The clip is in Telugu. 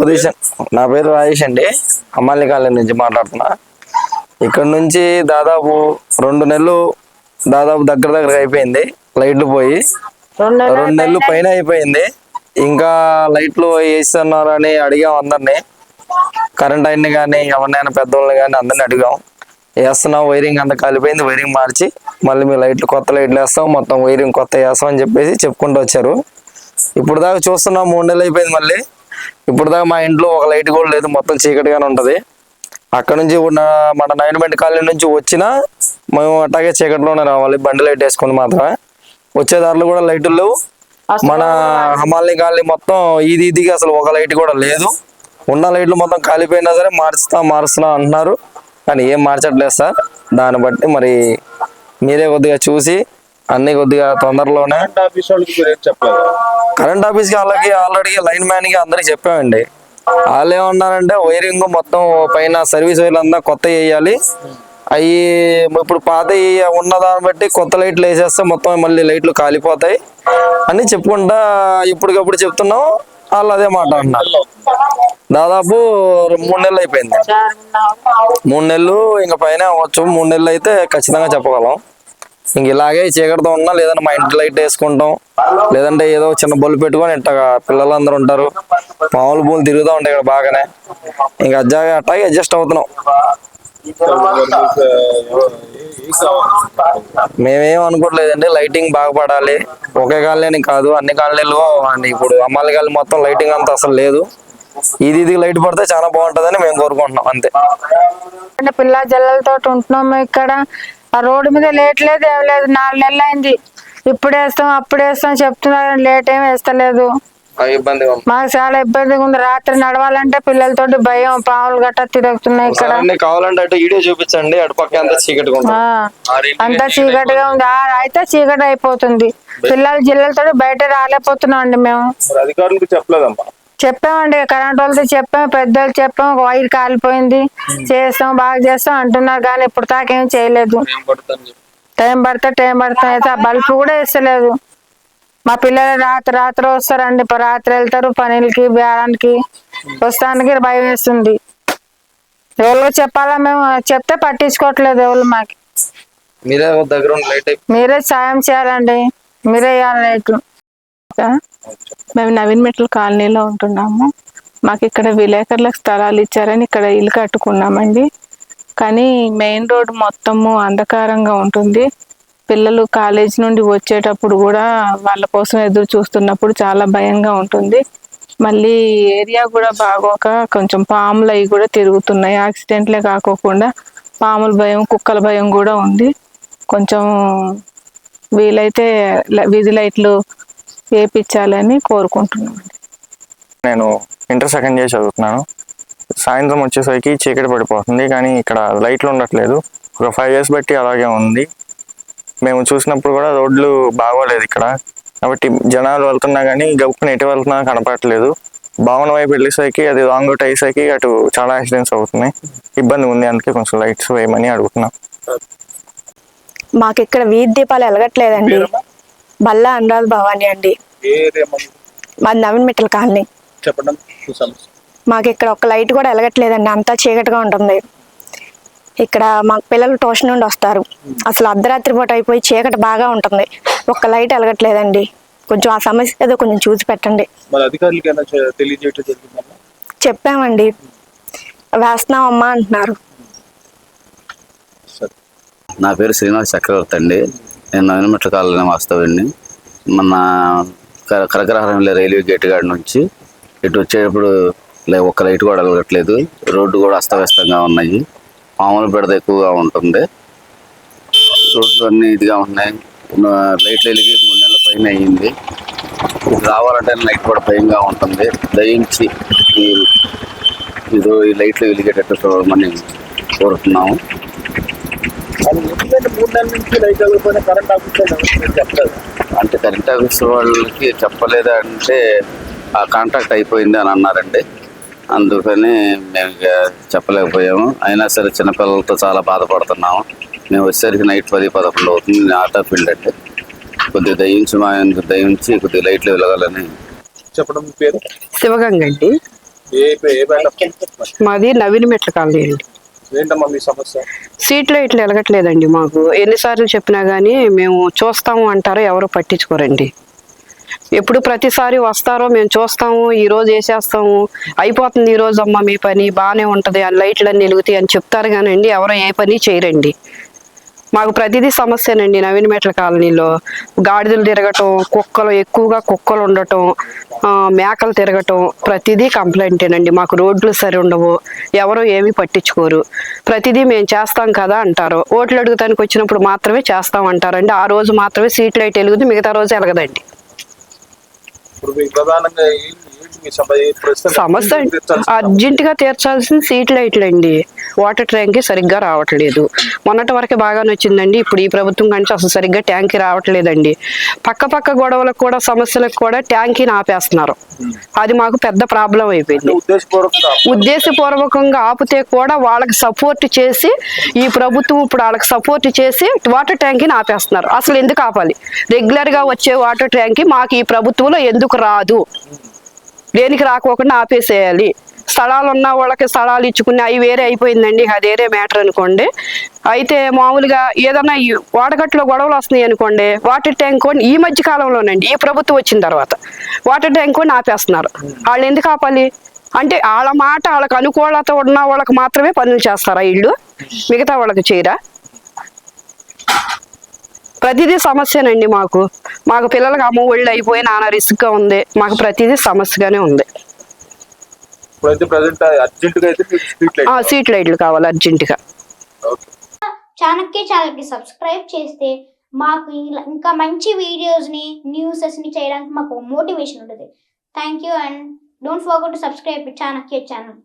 పొజిషన్. నా పేరు రాజేష్ అండి, అమ్మాలి కాలేజ్ నుంచి మాట్లాడుతున్నా. ఇక్కడ నుంచి దాదాపు 2 నెలలు దాదాపు దగ్గర అయిపోయింది లైట్లు పోయి. 2 నెలలు పైన అయిపోయింది. ఇంకా లైట్లు వేస్తున్నారని అడిగాం అందరినీ, కరెంట్ అయిన కానీ ఎవరినైనా పెద్దవాళ్ళని కానీ అందరినీ అడిగాం. వేస్తున్నాం, వైరింగ్ అంతా కలిపోయింది, వైరింగ్ మార్చి మళ్ళీ మీ లైట్లు కొత్త లైట్లు వేస్తాం, మొత్తం వైరింగ్ కొత్త వేస్తాం అని చెప్పేసి చెప్పుకుంటూ వచ్చారు. ఇప్పుడు దాకా చూస్తున్నాం, 3 నెలలు అయిపోయింది. మళ్ళీ ఇప్పుడు దాకా మా ఇంట్లో ఒక లైట్ కూడా లేదు, మొత్తం చీకటిగానే ఉంటది. అక్కడ నుంచి మన నైన్మెంట్ కాలనీ నుంచి వచ్చినా మేము అట్లాగే చీకటిలోనే రావాలి, బండి లైట్ వేసుకుని మాత్రమే. వచ్చే దారిలో కూడా లైట్లు లేవు. మన హమాలి కాలనీ మొత్తం ఈదిగా అసలు ఒక లైట్ కూడా లేదు. ఉన్న లైట్లు మొత్తం కాలిపోయినా సరే మారుస్తున్నా అంటున్నారు, కానీ ఏం మార్చట్లేదు సార్. దాన్ని బట్టి మరి మీరే కొద్దిగా చూసి అన్ని కొద్దిగా తొందరలోనే. కరెంట్ ఆఫీస్కి వాళ్ళకి ఆల్రెడీ లైన్ మ్యాన్ కి అందరికి చెప్పామండి. వాళ్ళు ఏమన్నారంటే వైరింగ్ మొత్తం పైన సర్వీస్ వైర్లు అంతా కొత్త వేయాలి, అవి ఇప్పుడు పాత ఉన్నదాన్ని బట్టి కొత్త లైట్లు వేసేస్తే మొత్తం మళ్ళీ లైట్లు కాలిపోతాయి అని చెప్పుకుంటా ఇప్పటికప్పుడు చెప్తున్నాం. వాళ్ళు అదే మాట అన్నారు. దాదాపు 3 నెలలు అయిపోయింది. 3 నెలలు ఇంకా పైన అవ్వచ్చు. 3 నెలలు అయితే ఖచ్చితంగా చెప్పగలం. ఇంక ఇలాగే చీకటితో ఉన్నా, లేదంటే మా ఇంటి లైట్ వేసుకుంటాం, లేదంటే ఏదో చిన్న బల్బు పెట్టుకొని ఇట్టగా పిల్లలందరూ ఉంటారు, మామూలు భూములు తిరుగుతూ ఉంటాయి ఇక్కడ బాగానే. ఇంకా అట్టాగే అడ్జస్ట్ అవుతున్నాం. మేమేం అనుకోవట్లేదండి, లైటింగ్ బాగా పడాలి. ఒకే కాలనీ కాదు, అన్ని కాలనీలు. ఇప్పుడు అమ్మాలి కాలనీ మొత్తం లైటింగ్ అంతా అసలు లేదు. ఇది లైట్ పడితే చాలా బాగుంటదని మేము కోరుకుంటున్నాం, అంతే. పిల్ల జల్లలతో ఉంటున్నాము ఇక్కడ. ఆ రోడ్డు మీద లేట్ లేదు, ఏం లేదు. 4 నెలలు అయింది. ఇప్పుడు వేస్తాం అప్పుడు వేస్తాం చెప్తున్నారు, లేట్ ఏం వేస్తలేదు. మాకు చాలా ఇబ్బందిగా ఉంది. రాత్రి నడవాలంటే పిల్లలతోటి భయం, పాములు గట్ట తిరుగుతున్నాయి ఇక్కడ. చూపించండి, అంతా చీకటిగా ఉంది. అయితే చీకటి అయిపోతుంది. పిల్లలు జిల్లలతో బయట రాలేకపోతున్నాం అండి మేము. అధికారులకు చెప్పలేదమ్మా? చెప్పామండి, కరెంట్ వాళ్ళతో చెప్పాం, పెద్దోళ్ళు చెప్పాం. ఒక వైర్ కాలిపోయింది, చేస్తాం బాగా చేస్తాం అంటున్నారు, కానీ ఇప్పుడు దాకేం చేయలేదు. టైం పడితే అయితే ఆ బల్బు కూడా వేస్తలేదు. మా పిల్లలు రాత్రి వస్తారండి, రాత్రి వెళ్తారు పనులకి, బేరానికి. వస్తానికి భయం వేస్తుంది. ఎవరు చెప్పాలా, మేము చెప్తే పట్టించుకోవట్లేదు ఎవరు. మాకి మీరే సాయం చేయాలండి, మీరే వేయాలి లైట్లు. మేము నవీన్ మెట్ల కాలనీలో ఉంటున్నాము. మాకు ఇక్కడ విలేకరులకు స్థలాలు ఇచ్చారని ఇక్కడ ఇల్లు కట్టుకున్నామండి. కానీ మెయిన్ రోడ్ మొత్తము అంధకారంగా ఉంటుంది. పిల్లలు కాలేజ్ నుండి వచ్చేటప్పుడు కూడా వాళ్ళ కోసం ఎదురు చూస్తున్నప్పుడు చాలా భయంగా ఉంటుంది. మళ్ళీ ఏరియా కూడా బాగోక కొంచెం పాములు అవి కూడా తిరుగుతున్నాయి. యాక్సిడెంట్లే కాకోకుండా పాముల భయం, కుక్కల భయం కూడా ఉంది. కొంచెం వీలైతే వీధి లైట్లు వేయించాలని కోరుకుంటున్నాను. నేను ఇంటర్ సెకండ్ ఇయర్ చదువుతున్నాను. సాయంత్రం వచ్చేసరికి చీకటి పడిపోతుంది, కానీ ఇక్కడ లైట్లు ఉండట్లేదు. ఒక 5 years బట్టి అలాగే ఉంది. మేము చూసినప్పుడు కూడా రోడ్లు బాగోలేదు ఇక్కడ, కాబట్టి జనాలు వెళ్తున్నా కానీ గప్పున ఎటు వెళ్తున్నా కనపడట్లేదు. భవన వైపు వెళ్ళేసరికి అది రాంగ్ రూట్ అయ్యేసరికి అటు చాలా యాక్సిడెంట్స్ అవుతున్నాయి. ఇబ్బంది ఉంది, అందుకే కొంచెం లైట్స్ వేయమని అడుగుతున్నాం. మాకు ఇక్కడ వీధి దీపాలు వెలగట్లేదండి. బల్లా అనురాధ భవాని అండి, మాది నవీన్ మెట్ల కాలనీ. మాకు ఇక్కడ ఒక్క లైట్ కూడా వెలగట్లేదండి, అంతా చీకటిగా ఉంటుంది. ఇక్కడ మాకు పిల్లలు ట్యూషన్ నుండి వస్తారు, అసలు అర్ధరాత్రి పూట అయిపోయి చీకటి బాగా ఉంటుంది. ఒక్క లైట్ వెలగట్లేదండి. కొంచెం ఆ సమస్య ఏదో కొంచెం చూసి పెట్టండి. చెప్పామండి, వేస్తున్నామమ్మా అంటున్నారు. నా పేరు శ్రీనివాస్ చక్రవర్తి అండి. నేను నవీన్ మెట్ల కాలనీ వాస్తవ్యండి. మన కరగ్రహారం రైల్వే గేట్ గాడి నుంచి ఇటు వచ్చేటప్పుడు ఒక్క లైట్ కూడా వెలగట్లేదు. రోడ్డు కూడా అస్తవ్యస్తంగా ఉన్నాయి, మామూలు బెడద ఎక్కువగా ఉంటుంది. రోడ్లు అన్నీ ఇదిగా ఉన్నాయి. లైట్లు వెలిగి 3 నెలల పైన అయ్యింది. రావాలంటే లైట్ కూడా భయంగా ఉంటుంది. దయించి ఈ లైట్లు వెలిగేటట్టు చూడమని కోరుతున్నాము. అంటే కరెంట్ ఆఫీస్ వాళ్ళకి చెప్పలేదా అంటే ఆ కాంట్రాక్ట్ అయిపోయింది అని అన్నారండి. అందుకని మేము చెప్పలేకపోయాము. అయినా సరే చిన్నపిల్లలతో చాలా బాధపడుతున్నాము. మేము వచ్చేసరికి నైట్ 10-11 అవుతుంది. నేను ఆటో ఫీల్డ్ అండి. కొద్దిగా దయించి కొద్దిగా లైట్లు వెలగాలని చెప్పడం. పేరు శివగంగ అండి. మాది నవీన్ మెట్ల కాలనీ అండి. ఏంటమ్మా మీ సమస్య? సీట్ లైట్లు వెలగట్లేదండి. మాకు ఎన్నిసార్లు చెప్పినా గానీ మేము చూస్తాము అంటారో ఎవరు పట్టించుకోరండి. ఎప్పుడు ప్రతిసారి వస్తారో మేము చూస్తాము, ఈ రోజు వేసేస్తాము, అయిపోతుంది ఈ రోజు అమ్మ మీ పని బాగానే ఉంటది, ఆ లైట్లన్నీ వెలుగుతాయి అని చెప్తారు కానండి ఎవరో ఏ పని చేయరండి. మాకు ప్రతిదీ సమస్యనండి. నవీన్ మెట్ల కాలనీలో గాడిదలు తిరగటం, కుక్కలు ఎక్కువగా కుక్కలు ఉండటం, మేకలు తిరగటం, ప్రతిదీ కంప్లైంటేనండి. మాకు రోడ్లు సరి ఉండవు, ఎవరు ఏమీ పట్టించుకోరు. ప్రతిదీ మేము చేస్తాం కదా అంటారు. ఓట్లు అడుగుతానికి వచ్చినప్పుడు మాత్రమే చేస్తాం అంటారండి. ఆ రోజు మాత్రమే సీట్ లైట్ వెలుగుతుంది, మిగతా రోజు వెలగదండి. ఇప్పుడు మీకు ప్రధానంగా సమస్య అర్జెంట్ గా తీర్చాల్సిన సీట్ లైట్లు అండి. వాటర్ ట్యాంక్ సరిగ్గా రావట్లేదు. మొన్నటి వరకు బాగానే వచ్చిందండి, ఇప్పుడు ఈ ప్రభుత్వం కంటే అసలు సరిగ్గా ట్యాంక్ రావట్లేదండి. పక్క గొడవలకు కూడా సమస్యలకు కూడా ట్యాంకీని ఆపేస్తున్నారు. అది మాకు పెద్ద ప్రాబ్లం అయిపోయింది. ఉద్దేశపూర్వకంగా ఆపితే కూడా వాళ్ళకి సపోర్ట్ చేసి ఈ ప్రభుత్వం ఇప్పుడు వాళ్ళకి సపోర్ట్ చేసి వాటర్ ట్యాంకీని ఆపేస్తున్నారు. అసలు ఎందుకు ఆపాలి? రెగ్యులర్ గా వచ్చే వాటర్ ట్యాంకీ మాకు ఈ ప్రభుత్వంలో ఎందుకు రాదు? దేనికి రాకోకుండా ఆపేసేయాలి. స్థలాలు ఉన్న వాళ్ళకి స్థలాలు ఇచ్చుకుని అవి వేరే అయిపోయిందండి, అది వేరే మ్యాటర్ అనుకోండి. అయితే మామూలుగా ఏదన్నా వాడగట్టులో గొడవలు వస్తున్నాయి అనుకోండి, వాటర్ ట్యాంక్ ఈ మధ్య కాలంలోనండి ఈ ప్రభుత్వం వచ్చిన తర్వాత వాటర్ ట్యాంక్ ఆపేస్తున్నారు. వాళ్ళు ఎందుకు ఆపాలి? అంటే వాళ్ళ మాట వాళ్ళకి అనుకూలత ఉన్న వాళ్ళకి మాత్రమే పనులు చేస్తారా ఇళ్ళు, మిగతా వాళ్ళకి చేయరా? ప్రతిదీ సమస్యనండి. మాకు పిల్లలకి అమ్మ ఒళ్ళు అయిపోయి నానా రిస్క్ గా ఉంది. మాకు ప్రతిదీ సమస్యగానే ఉంది. సీట్ లైట్లు కావాలి అర్జెంట్ గా. చాణక్య ఛానల్ కి సబ్స్క్రైబ్ చేస్తే మాకు ఇంకా మంచి వీడియోస్ ని న్యూసెస్ ని చేయడానికి మాకు మోటివేషన్ ఉంటుంది. Thank you and don't forget to subscribe Chanakya channel.